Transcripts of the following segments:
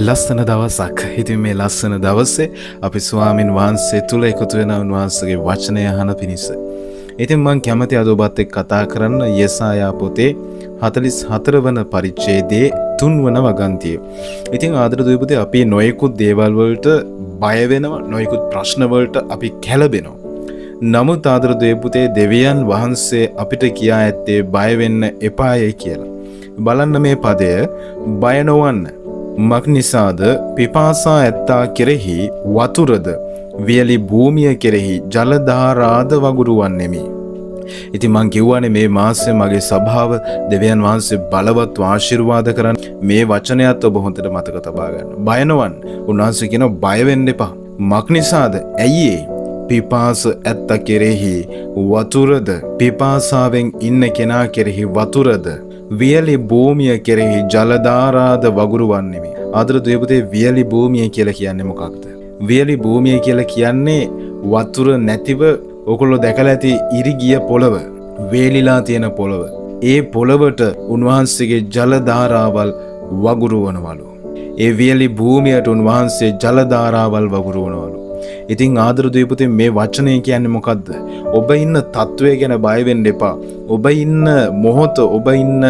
ලස්සන දවසක්. ඉතින් මේ ලස්සන දවසේ අපි ස්වාමින් වහන්සේ තුල එකතු වෙන උන්වහන්සේගේ වචනය අහන පිණිස. ඉතින් මම කැමති අද ඔබත් එක්ක කතා කරන්න යෙසායා පොතේ 44 වන පරිච්ඡේදයේ 3 වන වගන්තිය. ඉතින් ආදරණීය පුතේ අපි නොයෙකුත් දේවල් වලට බය වෙනවා, නොයෙකුත් ප්‍රශ්න වලට අපි කැළඹෙනවා. නමුත් ආදරණීය පුතේ දෙවියන් වහන්සේ අපිට කියා ඇත්තේ බය වෙන්න එපායයි කියලා. බලන්න මේ පදය බය නොවන්න. මක් නිසාද පිපාසා ඇත්තා කෙරෙහි වතුරද වියලි භූමිය කෙරෙහි ජලධාරාද වගුරුවන්නෙමි. ඉතින් මං කිව්වනේ මේ මාසයේ මගේ සභාව දෙවියන් වහන්සේ බලවත් ආශිර්වාද කරන්න. මේ වචනයත් ඔබ හොඳට මතක තබා ගන්න. බය නොවන්න. උන්වහන්සේ කියනවා බය වෙන්න එපා. මක් නිසාද? ඇයි ඒ? පිපාස ඇත්තා කෙරෙහි වතුරද පිපාසාවෙන් ඉන්න කෙනා කෙරෙහි වතුරද වියලි භූමිය කෙරෙහි ජලධාරාද වගුරුවන්නෙමි. ආදරණීය පුතේ වියලි භූමිය කියලා කියන්නේ මොකක්ද? වියලි භූමිය කියලා කියන්නේ වතුර නැතිව ඔයගොල්ලෝ දැකලා ඇති ඉරිගිය පොළව, වේලිලා තියෙන පොළව. ඒ පොළවට උන්වහන්සේගේ ජලධාරාවල් වගුරුවනවලු. ඒ වියලි භූමියට උන්වහන්සේ ජලධාරාවල් වගුරුවනවලු. ඉතින් ආදරණීය පුතේ මේ වචනය කියන්නේ මොකද්ද? ඔබ ඉන්න තත්වය ගැන බය වෙන්න එපා. ඔබ ඉන්න මොහොත, ඔබ ඉන්න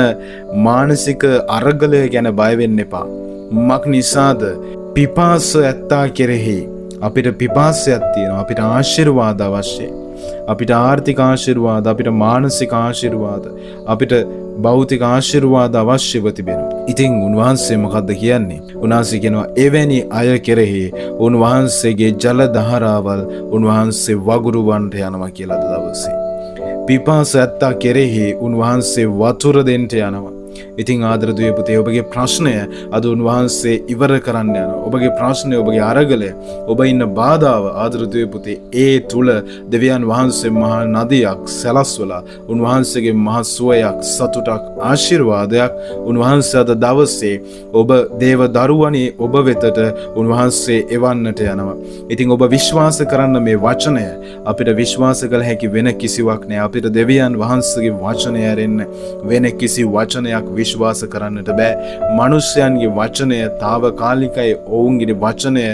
මානසික අරගලය ගැන බය වෙන්න එපා. මක් නිසාද? පිපාස ඇත්තා කෙරෙහි අපිට පිපාසයක් තියෙනවා. අපිට ආශිර්වාද අවශ්‍යයි. අපිට ආර්ථික ආශිර්වාද, අපිට මානසික ආශිර්වාද, අපිට භෞතික ආශිර්වාද අවශ්‍යව තිබෙනවා. ඉතින් උන්වහන්සේ මොකද්ද කියන්නේ? උන්වහන්සේ කියනවා එවැනි අය කෙරෙහි උන්වහන්සේගේ ජල දහරාවල් උන්වහන්සේ වගුරුවන්ට යනවා කියලා දවසේ. පිපාස ඇත්තා කෙරෙහි උන්වහන්සේ වතුර දෙන්න යනවා. ඉතින් ආදරණීය පුතේ ඔබගේ ප්‍රශ්නය අද උන්වහන්සේ ඉවර කරන්න යනවා. ඔබගේ ප්‍රශ්නය, ඔබගේ අරගලය, ඔබ ඉන්න බාධාව ආදරණීය පුතේ ඒ තුල දෙවියන් වහන්සේ මහා නදියක් සලස්වලා උන්වහන්සේගේ මහා සුවයක්, සතුටක්, ආශිර්වාදයක් උන්වහන්සේ අද දවසේ ඔබ දේව දරුවනේ ඔබ වෙතට උන්වහන්සේ එවන්නට යනවා. ඉතින් ඔබ විශ්වාස කරන්න මේ වචනය. අපිට විශ්වාස කළ හැකි වෙන කිසිවක් නෑ. අපිට දෙවියන් වහන්සේගේ වචනය ඇරෙන්න වෙන කිසි වචනයක් විශ්වාස කරන්නට බෑ. මනුෂ්‍යයන්ගේ වචනය తాවකාලිකයි. ඔවුන්ගේ වචනය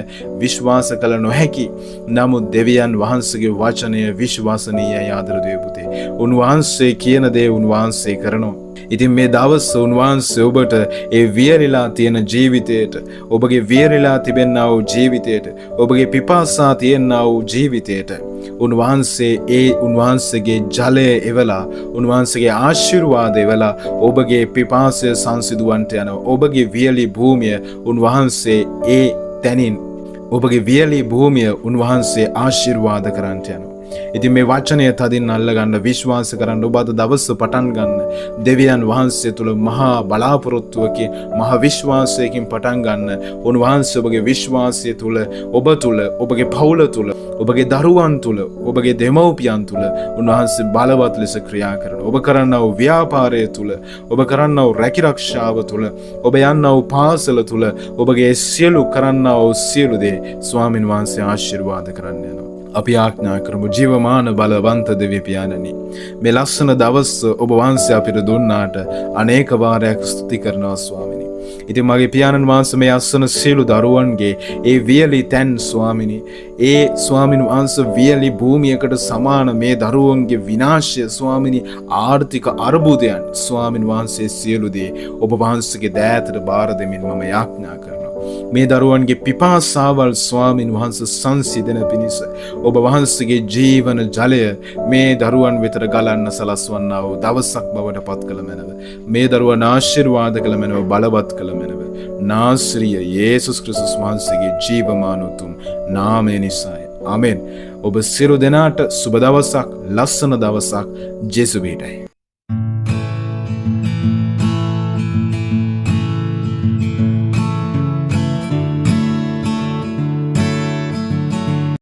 විශ්වාස කළ නොහැකි. නමුත් දෙවියන් වහන්සේගේ වචනය විශ්වාසනීයයි ආදරණීය පුතේ. උන්වහන්සේ කියන දේ උන්වහන්සේ කරනවා. ඉතින් මේ දවස් උන්වහන්සේ ඔබට ඒ වියරිලා තියෙන ජීවිතයට, ඔබගේ වියරිලා තිබෙනා වූ ජීවිතයට, ඔබගේ පිපාසා තියෙනා වූ ජීවිතයට උන්වහන්සේගේ ජලය එවලා, උන්වහන්සේගේ ආශිර්වාද එවලා ඔබගේ පිපාසය සංසිඳුවන්ට යනවා. ඔබගේ වියලි භූමිය උන්වහන්සේ ඒ තැනින්, ඔබගේ වියලි භූමිය උන්වහන්සේ ආශිර්වාද කරන්නට යනවා. ඉතින් මේ වචනය තදින් අල්ලගන්න, විශ්වාස කරන්න. ඔබ අද දවස පටන් ගන්න දෙවියන් වහන්සේ තුල මහා බලාපොරොත්තුවකින්, මහා විශ්වාසයකින් පටන් ගන්න. උන්වහන්සේ ඔබගේ විශ්වාසය තුල, ඔබ තුල, ඔබගේ පවුල තුල, ඔබගේ දරුවන් තුල, ඔබගේ දෙමව්පියන් තුල උන්වහන්සේ බලවත් ලෙස ක්‍රියා කරනවා. ඔබ කරන්නා වූ ව්‍යාපාරය තුල, ඔබ කරන්නා වූ රැකිරක්ෂාව තුල, ඔබ යන්නා වූ පාසල තුල, ඔබගේ සියලු කරන්නා වූ සියලු දේ ස්වාමින් වහන්සේ ආශිර්වාද කරන්න යනවා. අපි ආඥා කරමු. ජීවමාන බලවන්ත දෙවියන් පියාණනි, මේ ලස්සන දවස් ඔබ වහන්සේ අපිට දුන්නාට අනේක වාරයක් ස්තුති කරනවා ස්වාමිනී. ඉතින් මගේ පියාණන් වහන්සේ මේ අස්සන සියලු දරුවන්ගේ ඒ වියලි තැන් ස්වාමිනී, ඒ ස්වාමින් වහන්සේ වියලි භූමියකට සමාන මේ දරුවන්ගේ විනාශය ස්වාමිනී, ආර්ථික අර්බුදයන් ස්වාමින් වහන්සේ සියලු දේ ඔබ වහන්සේගේ දෑතට බාර දෙමින් මම යාඥා කරනවා. මේ දරුවන්ගේ පිපාසාවල් ස්වාමින් වහන්සේ සංසිඳන පිණිස ඔබ වහන්සේගේ ජීවන ජලය මේ දරුවන් වෙතට ගලන්න සලස්වන්නා වූ දවසක් බවට පත් කළ මැනව. මේ දරුවන් ආශිර්වාද කළ මැනව, බලවත් කළ මැනව. නාසරිය යේසුස් ක්‍රිස්තුස් වහන්සේගේ ජීවමාන උතුම් නාමය නිසාය. ආමෙන්. ඔබ සියලු දෙනාට සුබ දවසක්, ලස්සන දවසක්. ජේසුස් වේටයි.